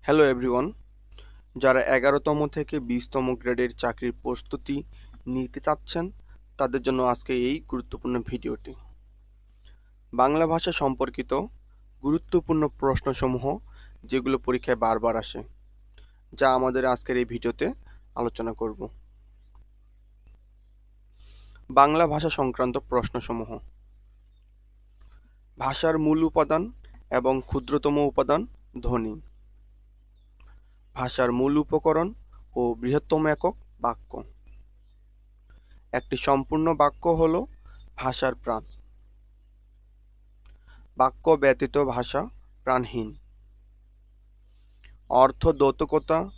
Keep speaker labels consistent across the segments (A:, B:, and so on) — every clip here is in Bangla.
A: হ্যালো এভরিওয়ান, যারা 11তম থেকে 20তম গ্রেডের চাকরির প্রস্তুতি নিতে চাচ্ছেন তাদের জন্য আজকে এই গুরুত্বপূর্ণ ভিডিওটি। বাংলা ভাষা সম্পর্কিত গুরুত্বপূর্ণ প্রশ্নসমূহ যেগুলো পরীক্ষায় বারবার আসে, যা আমাদের আজকের এই ভিডিওতে আলোচনা করব। বাংলা ভাষা সংক্রান্ত প্রশ্নসমূহ: ভাষার মূল উপাদান এবং ক্ষুদ্রতম উপাদান ধ্বনি। ভাষার মূল উপকরণ ও বৃহত্তম একক বাক্য। একটি সম্পূর্ণ বাক্য হল ভাষার প্রাণ। বাক্য ব্যতীত ভাষা প্রাণহীন। অর্থ-দ্যোতকতা,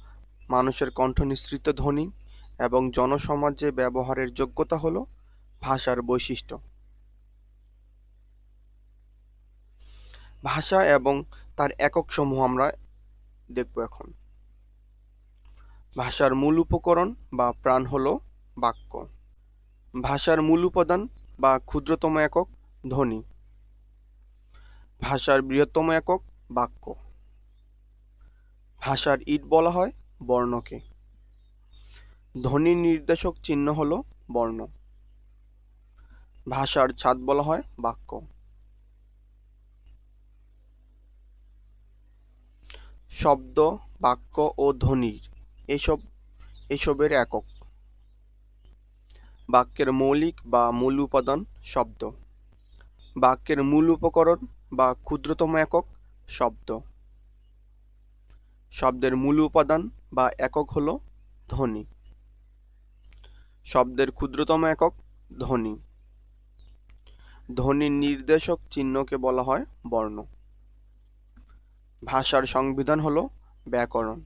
A: মানুষের কণ্ঠনিঃসৃত ধ্বনি এবং জনসমাজে ব্যবহারের যোগ্যতা হল ভাষার বৈশিষ্ট্য। ভাষা এবং তার এককসমূহ আমরা দেখব এখন। ভাষার মূল উপকরণ বা প্রাণ হল বাক্য। ভাষার মূল উপাদান বা ক্ষুদ্রতম একক ধ্বনি। ভাষার বৃহত্তম একক বাক্য। ভাষার ইট বলা হয় বর্ণকে। ধ্বনির নির্দেশক চিহ্ন হল বর্ণ। ভাষার ছাদ বলা হয় বাক্য। শব্দ, বাক্য ও ধ্বনির এসবের একক। বাক্যের মৌলিক বা মূল উপাদান শব্দ। বাক্যের মূল উপকরণ বা ক্ষুদ্রতম একক শব্দ। শব্দের মূল উপাদান বা একক হল ধ্বনি। শব্দের ক্ষুদ্রতম একক ধ্বনি। ধ্বনির নির্দেশক চিহ্নকে বলা হয় বর্ণ। ভাষার সংবিধান হল ব্যাকরণ।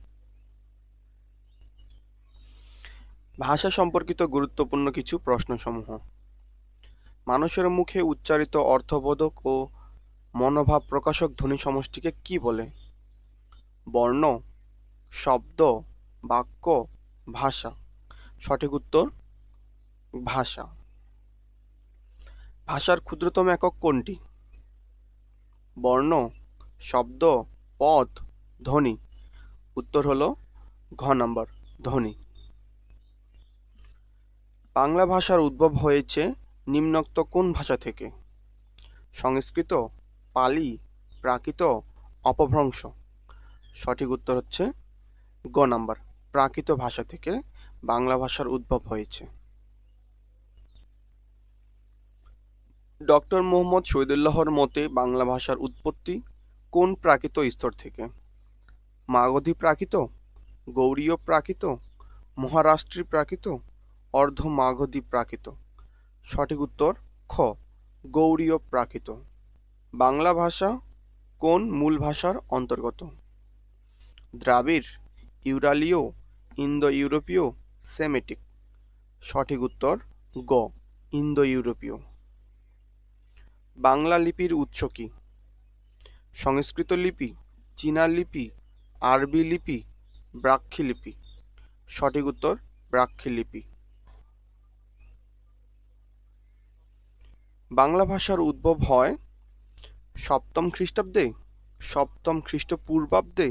A: ভাষা সম্পর্কিত গুরুত্বপূর্ণ কিছু প্রশ্নসমূহ: মানুষের মুখে উচ্চারিত অর্থবোধক ও মনোভাব প্রকাশক ধ্বনি সমষ্টিকে কি বলে? বর্ণ, শব্দ, বাক্য, ভাষা। সঠিক উত্তর ভাষা। ভাষার ক্ষুদ্রতম একক কোনটি? বর্ণ, শব্দ, পদ, ধ্বনি। উত্তর হলো ঘ নাম্বার, ধ্বনি। বাংলা ভাষার উদ্ভব হয়েছে নিম্নোক্ত কোন ভাষা থেকে? সংস্কৃত, পালি, প্রাকৃত, অপভ্রংশ। সঠিক উত্তর হচ্ছে গ নাম্বার, প্রাকৃত ভাষা থেকে বাংলা ভাষার উদ্ভব হয়েছে। ডক্টর মোহাম্মদ শহীদুল্লাহর মতে বাংলা ভাষার উৎপত্তি কোন প্রাকৃত স্তর থেকে? মাগধী প্রাকৃত, গৌড়ীয় প্রাকৃত, মহারাষ্ট্রী প্রাকৃত, অর্ধ মাগধী প্রাকৃত। সঠিক উত্তর খ, গৌড়ীয় প্রাকৃত। বাংলা ভাষা কোন মূল ভাষার অন্তর্গত? দ্রাবিড়, ইউরালীয়, ইন্দো ইউরোপীয়, সেমেটিক। সঠিক উত্তর গ, ইন্দো ইউরোপীয়। বাংলা লিপির উৎস কি? সংস্কৃত লিপি, চীনা লিপি, আরবি লিপি, ব্রাহ্মী লিপি। সঠিক উত্তর ব্রাহ্মী লিপি। বাংলা ভাষার উদ্ভব হয় সপ্তম খ্রিস্টাব্দে, সপ্তম খ্রিস্টপূর্বাব্দে,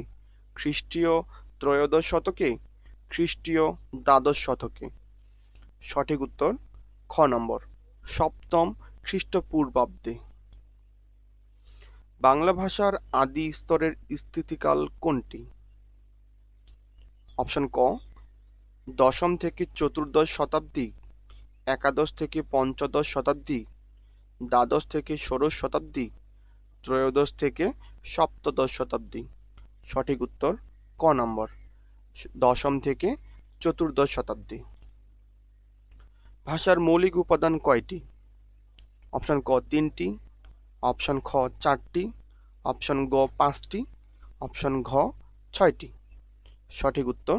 A: খ্রিস্টীয় ত্রয়োদশ শতকে, খ্রিস্টীয় দ্বাদশ শতকে। সঠিক উত্তর খ নম্বর, সপ্তম খ্রিস্টপূর্বাব্দে। বাংলা ভাষার আদি স্তরের স্থিতিকাল কোনটি? অপশন ক, দশম থেকে চতুর্দশ শতাব্দী, একাদশ থেকে পঞ্চদশ শতাব্দী, দ্বাদশ থেকে ষোড়শ শতাব্দী, ত্রয়োদশ থেকে সপ্তদশ শতাব্দী। সঠিক উত্তর ক নম্বর, দশম থেকে চতুর্দশ শতাব্দী। ভাষার মৌলিক উপাদান কয়টি? অপশন ক 3টি, অপশন খ 4টি, অপশন গ 5টি, অপশন ঘ 6টি। সঠিক উত্তর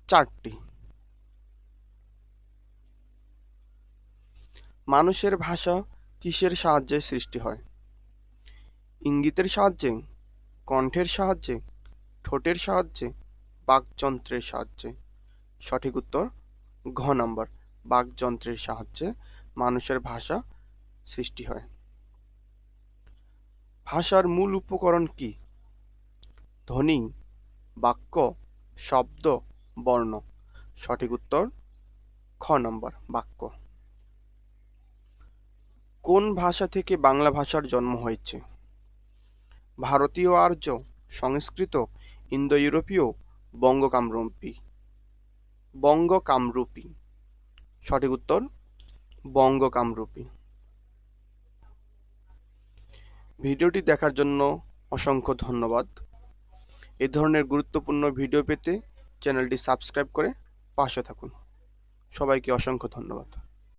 A: 4টি। মানুষের ভাষা কিসের সাহায্যে সৃষ্টি হয়? ইঙ্গিতের সাহায্যে, কণ্ঠের সাহায্যে, ঠোঁটের সাহায্যে, বাকযন্ত্রের সাহায্যে। সঠিক উত্তর ঘ নাম্বার, বাকযন্ত্রের সাহায্যে মানুষের ভাষা সৃষ্টি হয়। ভাষার মূল উপকরণ কি? ধ্বনি, বাক্য, শব্দ, বর্ণ? সঠিক উত্তর খ নম্বর বাক্য। কোন ভাষা থেকে বাংলা ভাষার জন্ম হয়েছে? ভারতীয় আর্য, সংস্কৃত, ইন্দো ইউরোপীয়, বঙ্গকামরূপী? বঙ্গকামরূপী। সঠিক উত্তর বঙ্গকামরূপী। ভিডিওটি দেখার জন্য অসংখ্য ধন্যবাদ। এ ধরনের গুরুত্বপূর্ণ ভিডিও পেতে চ্যানেলটি সাবস্ক্রাইব করে পাশে থাকুন। সবাইকে অসংখ্য ধন্যবাদ।